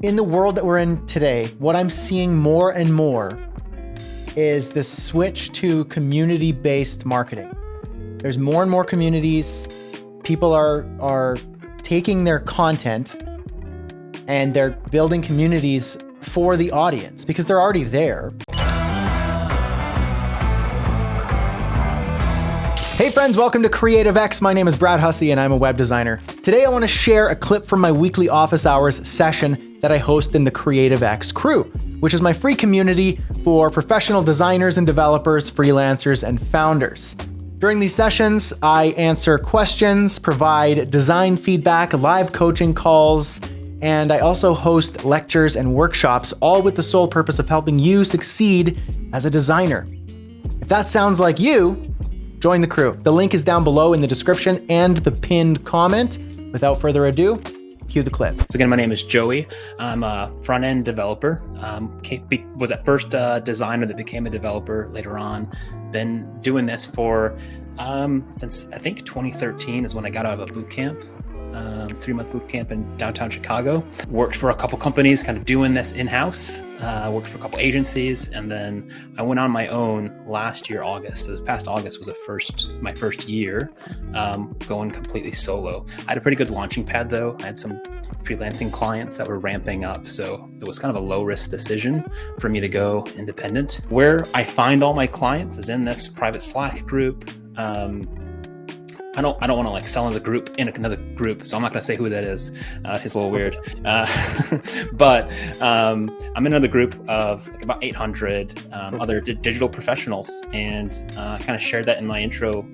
in the world that we're in today, what I'm seeing more and more is this switch to community-based marketing. There's more and more communities. People are taking their content and they're building communities for the audience because they're already there. Hey friends, welcome to Creative X. My name is Brad Hussey and I'm a web designer. Today I want to share a clip from my weekly office hours session that I host in the Creative X crew, which is my free community for professional designers and developers, freelancers, and founders. During these sessions, I answer questions, provide design feedback, live coaching calls, and I also host lectures and workshops, all with the sole purpose of helping you succeed as a designer. If that sounds like you, join the crew. The link is down below in the description and the pinned comment. Without further ado, cue the clip. So again, my name is Joey. I'm a front-end developer. Was at first a designer that became a developer later on. Been doing this for since I think 2013 is when I got out of a boot camp. 3-month boot camp in downtown Chicago. Worked for a couple companies, kind of doing this in-house. Worked for a couple agencies, and then I went on my own last year, August. So this past August was my first year going completely solo. I had a pretty good launching pad though. I had some freelancing clients that were ramping up, so it was kind of a low-risk decision for me to go independent. Where I find all my clients is in this private Slack group. I don't want to like sell in the group in another group, so I'm not going to say who that is. It seems a little weird, but I'm in another group of like about 800 other digital professionals, and I kind of shared that in my intro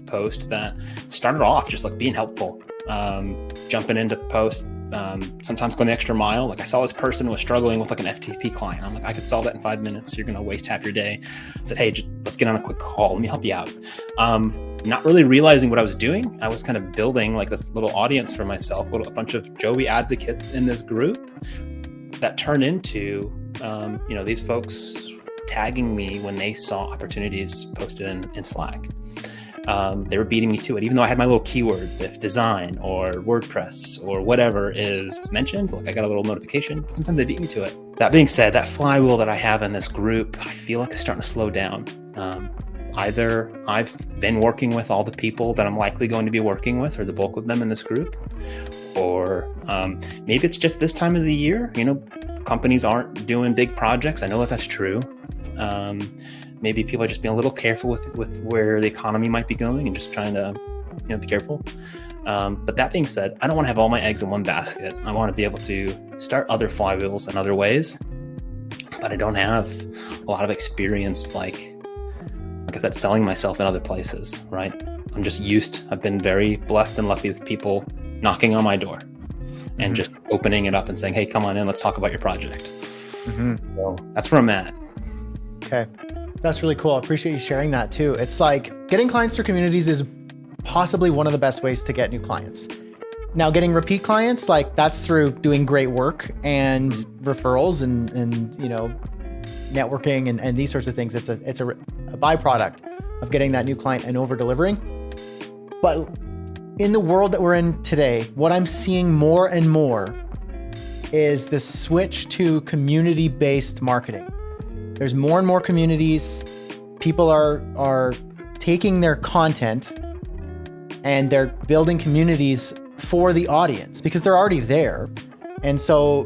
post that started off just like being helpful, jumping into post, sometimes going the extra mile. Like I saw this person was struggling with like an FTP client. I'm like, I could solve that in 5 minutes. You're going to waste half your day. I said, hey, let's get on a quick call. Let me help you out. Not really realizing what I was doing. I was kind of building like this little audience for myself, a bunch of Joey advocates in this group that turned into, these folks tagging me when they saw opportunities posted in Slack. They were beating me to it, even though I had my little keywords. If design or WordPress or whatever is mentioned, like I got a little notification, but sometimes they beat me to it. That being said, that flywheel that I have in this group, I feel like it's starting to slow down. Either I've been working with all the people that I'm likely going to be working with, or the bulk of them in this group, or maybe it's just this time of the year. Companies aren't doing big projects. I know that that's true. Maybe people are just being a little careful with where the economy might be going and just trying to, be careful. But that being said, I don't want to have all my eggs in one basket. I want to be able to start other flywheels in other ways, but I don't have a lot of experience, like I said, selling myself in other places, right? I've been very blessed and lucky with people knocking on my door and just opening it up and saying, hey, come on in, let's talk about your project. So that's where I'm at. Okay. That's really cool. I appreciate you sharing that too. It's like getting clients through communities is possibly one of the best ways to get new clients. Now, getting repeat clients, like that's through doing great work and referrals and networking and these sorts of things. It's a byproduct of getting that new client and over delivering. But in the world that we're in today, what I'm seeing more and more is this switch to community-based marketing. There's more and more communities. People are taking their content and they're building communities for the audience because they're already there. And so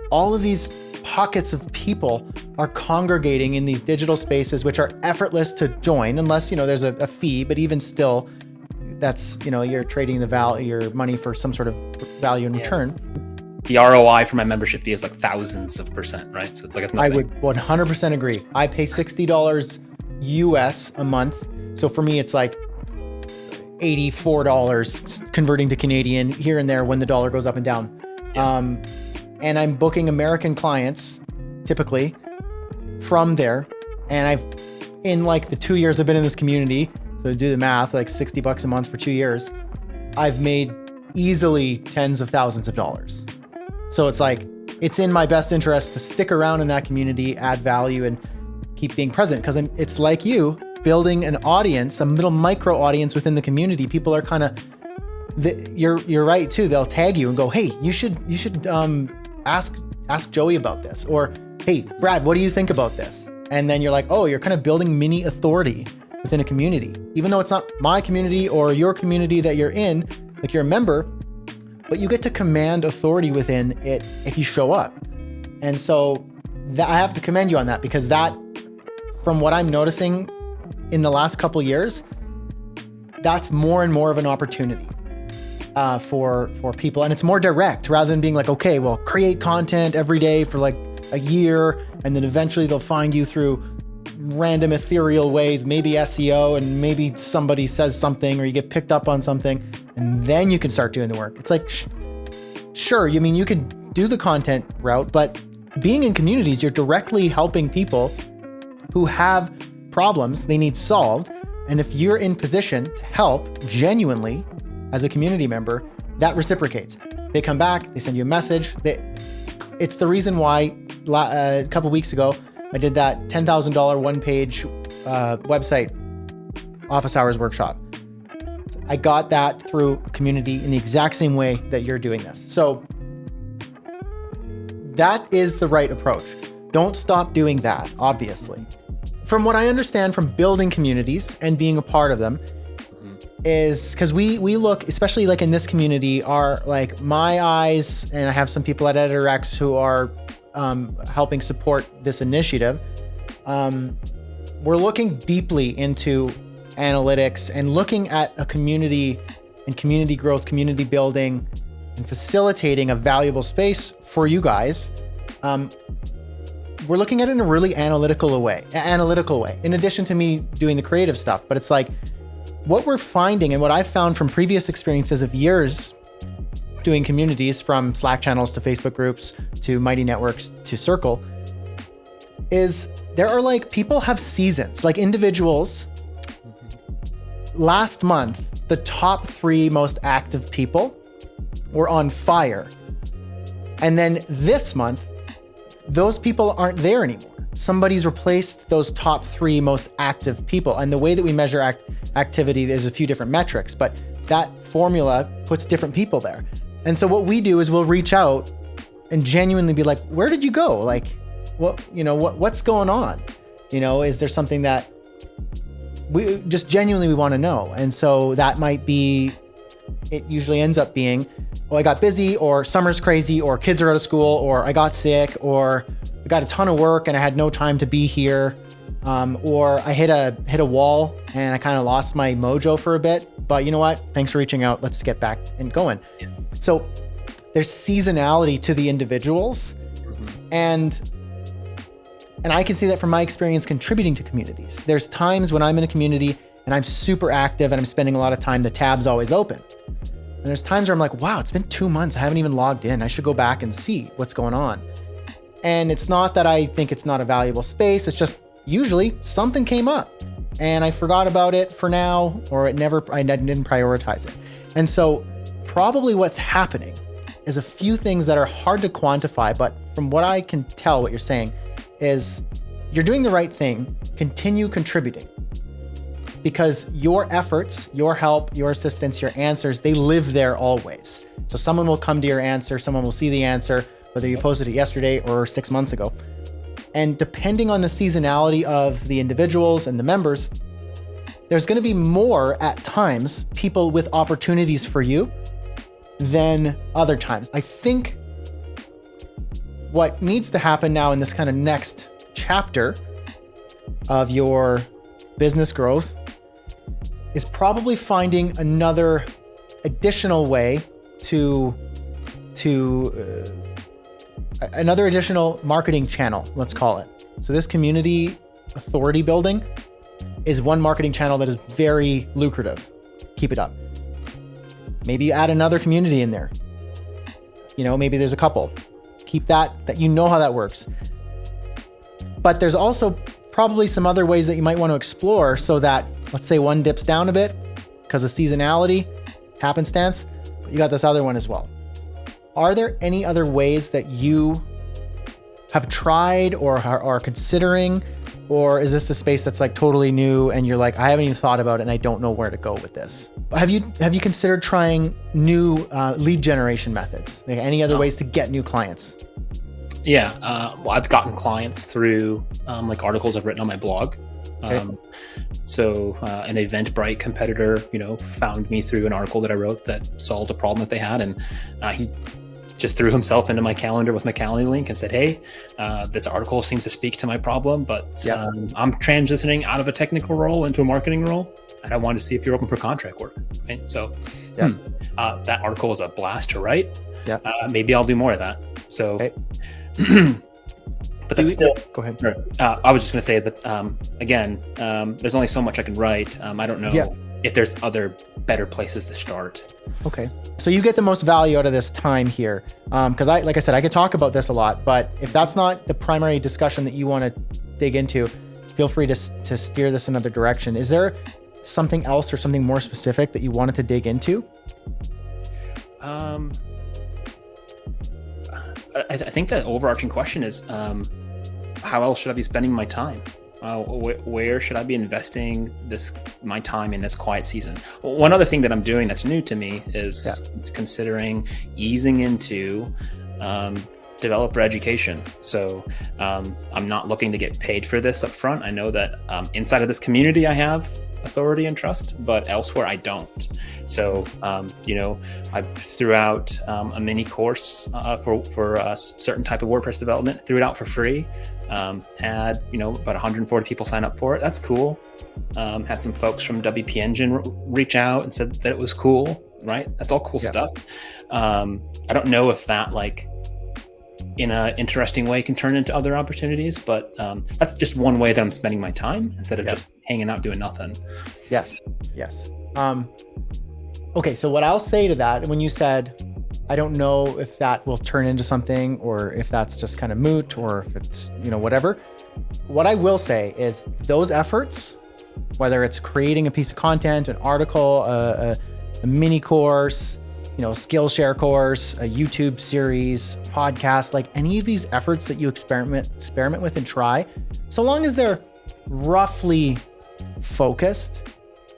all of these pockets of people are congregating in these digital spaces, which are effortless to join unless, there's a fee, but even still, that's, you're trading your money for some sort of value in return. The ROI for my membership fee is like thousands of %, right? So it's like, it's nothing. I would 100% agree. I pay $60 US a month. So for me, it's like $84 converting to Canadian here and there when the dollar goes up and down. Yeah. And I'm booking American clients typically from there. And in like the 2 years I've been in this community, so do the math, like $60 a month for 2 years, I've made easily tens of thousands of dollars. So it's like, it's in my best interest to stick around in that community, add value, and keep being present. Because it's like you building an audience, a middle micro audience within the community. People are kind of, you're right too. They'll tag you and go, hey, you should ask Joey about this, or hey, Brad, what do you think about this? And then you're like, oh, you're kind of building mini authority within a community, even though it's not my community or your community that you're in, like you're a member, but you get to command authority within it if you show up. And so I have to commend you on that, because that, from what I'm noticing in the last couple years, that's more and more of an opportunity for people. And it's more direct rather than being like, okay, well, create content every day for like a year, and then eventually they'll find you through random ethereal ways, maybe SEO, and maybe somebody says something or you get picked up on something, and then you can start doing the work. It's like, sure, you mean you can do the content route, but being in communities, you're directly helping people who have problems they need solved. And if you're in position to help genuinely as a community member, that reciprocates. They come back, they send you a message. It's the reason why a couple weeks ago, I did that $10,000 one-page website office hours workshop. I got that through community in the exact same way that you're doing this. So that is the right approach. Don't stop doing that, obviously. From what I understand from building communities and being a part of them, is because we look, especially like in this community, are like my eyes, and I have some people at EditorX who are helping support this initiative. We're looking deeply into analytics and looking at a community and community growth, community building, and facilitating a valuable space for you guys. We're looking at it in a really analytical way, in addition to me doing the creative stuff. But it's like, what we're finding, and what I've found from previous experiences of years doing communities, from Slack channels to Facebook groups to Mighty Networks to Circle, is there are like, people have seasons, like individuals. Last month, the top 3 most active people were on fire. And then this month, those people aren't there anymore. Somebody's replaced those top 3 most active people. And the way that we measure activity, there's a few different metrics, but that formula puts different people there. And so what we do is we'll reach out and genuinely be like, where did you go? Like, what's going on? Is there something that we just genuinely want to know? And so that might be, it usually ends up being, well, I got busy, or summer's crazy, or kids are out of school, or I got sick, or I got a ton of work and I had no time to be here. Or I hit a wall and I kind of lost my mojo for a bit, but you know what? Thanks for reaching out. Let's get back and going. Yeah. So there's seasonality to the individuals, and I can see that from my experience contributing to communities. There's times when I'm in a community and I'm super active and I'm spending a lot of time, the tab's always open. And there's times where I'm like, wow, it's been 2 months. I haven't even logged in. I should go back and see what's going on. And it's not that I think it's not a valuable space. It's just usually something came up and I forgot about it for now, or I didn't prioritize it. And so probably what's happening is a few things that are hard to quantify, but from what I can tell, what you're saying is you're doing the right thing. Continue contributing, because your efforts, your help, your assistance, your answers, they live there always. So someone will come to your answer, someone will see the answer, whether you posted it yesterday or 6 months ago. And depending on the seasonality of the individuals and the members, there's going to be more at times people with opportunities for you than other times. I think what needs to happen now in this kind of next chapter of your business growth is probably finding another additional way another additional marketing channel, let's call it. So this community authority building is one marketing channel that is very lucrative. Keep it up. Maybe you add another community in there. Maybe there's a couple. Keep that you know how that works. But there's also probably some other ways that you might want to explore, so that, let's say one dips down a bit because of seasonality, happenstance, but you got this other one as well. Are there any other ways that you have tried or are considering, or is this a space that's like totally new and you're like, I haven't even thought about it and I don't know where to go with this? Have you considered trying new lead generation methods? Like any other ways to get new clients? Yeah, well, I've gotten clients through like articles I've written on my blog. Okay. So an Eventbrite competitor, found me through an article that I wrote that solved a problem that they had, and he just threw himself into my calendar with my Calendly link and said, "Hey, this article seems to speak to my problem, but I'm transitioning out of a technical role into a marketing role, and I wanted to see if you're open for contract work." Right? So that article was a blast to write. Yeah. Maybe I'll do more of that. So. Okay. But that's still. Go ahead. I was just going to say that again, there's only so much I can write. I don't know if there's other better places to start. Okay. So you get the most value out of this time here. Because like I said, I could talk about this a lot, but if that's not the primary discussion that you want to dig into, feel free to steer this another direction. Is there something else or something more specific that you wanted to dig into? I think the overarching question is, how else should I be spending my time? Where should I be investing my time in this quiet season? One other thing that I'm doing that's new to me is considering easing into developer education. So I'm not looking to get paid for this up front. I know that inside of this community I have authority and trust, but elsewhere I don't. So I threw out a mini course for a certain type of WordPress development, threw it out for free. Had about 140 people sign up for it. That's cool. Had some folks from WP Engine reach out and said that it was cool. Right? That's all cool stuff. I don't know if that in an interesting way can turn into other opportunities, but that's just one way that I'm spending my time instead of just hanging out doing nothing. Yes. Okay, so what I'll say to that, when you said, I don't know if that will turn into something or if that's just kind of moot or if it's, whatever. What I will say is those efforts, whether it's creating a piece of content, an article, a mini course, Skillshare course, a YouTube series, podcast, like any of these efforts that you experiment with and try, so long as they're roughly focused,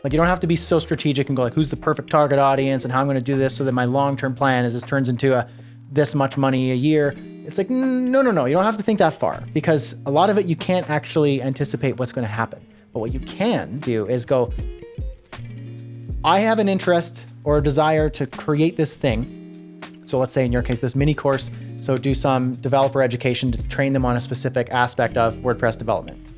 like you don't have to be so strategic and go like, who's the perfect target audience and how I'm going to do this so that my long-term plan is this turns into this much money a year. It's like, no. You don't have to think that far because a lot of it, you can't actually anticipate what's going to happen. But what you can do is go, I have an interest or a desire to create this thing. So let's say in your case, this mini course. So do some developer education to train them on a specific aspect of WordPress development.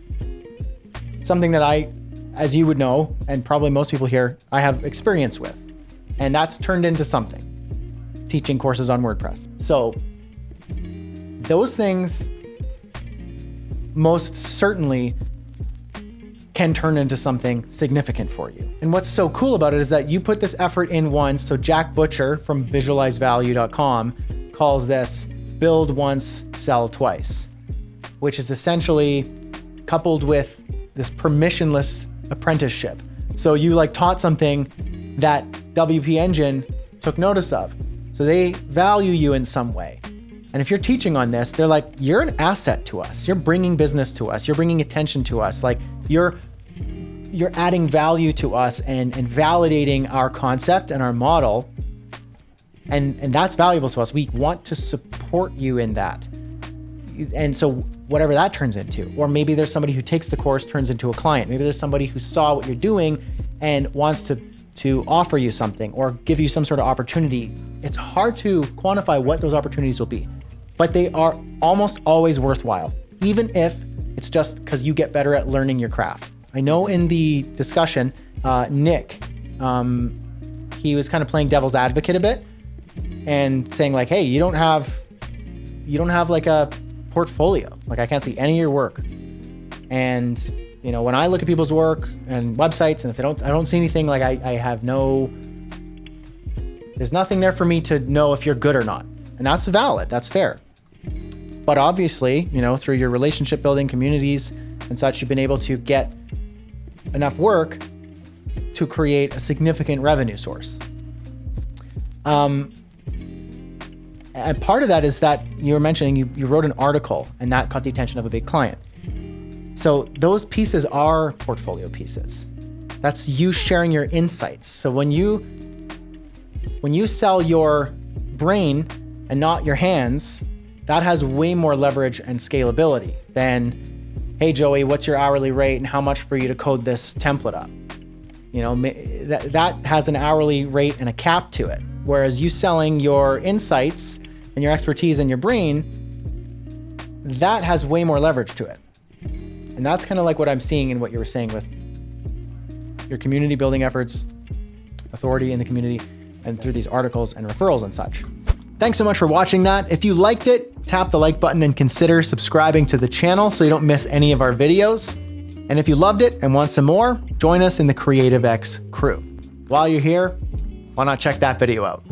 Something that I, as you would know, and probably most people here, I have experience with. And that's turned into something, teaching courses on WordPress. So those things most certainly can turn into something significant for you. And what's so cool about it is that you put this effort in once. So Jack Butcher from visualizevalue.com calls this build once, sell twice, which is essentially coupled with this permissionless apprenticeship. So you taught something that WP Engine took notice of. So they value you in some way. And if you're teaching on this, they're like, you're an asset to us. You're bringing business to us. You're bringing attention to us. Like you're adding value to us and validating our concept and our model. And that's valuable to us. We want to support you in that. And so whatever that turns into, or maybe there's somebody who takes the course, turns into a client. Maybe there's somebody who saw what you're doing and wants to offer you something or give you some sort of opportunity. It's hard to quantify what those opportunities will be, but they are almost always worthwhile, even if it's just because you get better at learning your craft. I know in the discussion, Nick, he was kind of playing devil's advocate a bit and saying like, hey, you don't have like a portfolio. Like I can't see any of your work. And when I look at people's work and websites, and if I don't see anything, like I have there's nothing there for me to know if you're good or not. And that's valid, that's fair. But obviously, through your relationship building communities and such, you've been able to get enough work to create a significant revenue source. And part of that is that you were mentioning you wrote an article and that caught the attention of a big client. So those pieces are portfolio pieces. That's you sharing your insights. So when you sell your brain and not your hands, That has way more leverage and scalability than, hey, Joey, what's your hourly rate and how much for you to code this template up? You know, that has an hourly rate and a cap to it. Whereas you selling your insights and your expertise and your brain, that has way more leverage to it. And that's kind of like what I'm seeing in what you were saying with your community building efforts, authority in the community, and through these articles and referrals and such. Thanks so much for watching that. If you liked it, tap the like button and consider subscribing to the channel so you don't miss any of our videos. And if you loved it and want some more, join us in the Creative X crew. While you're here, why not check that video out?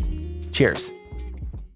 Cheers.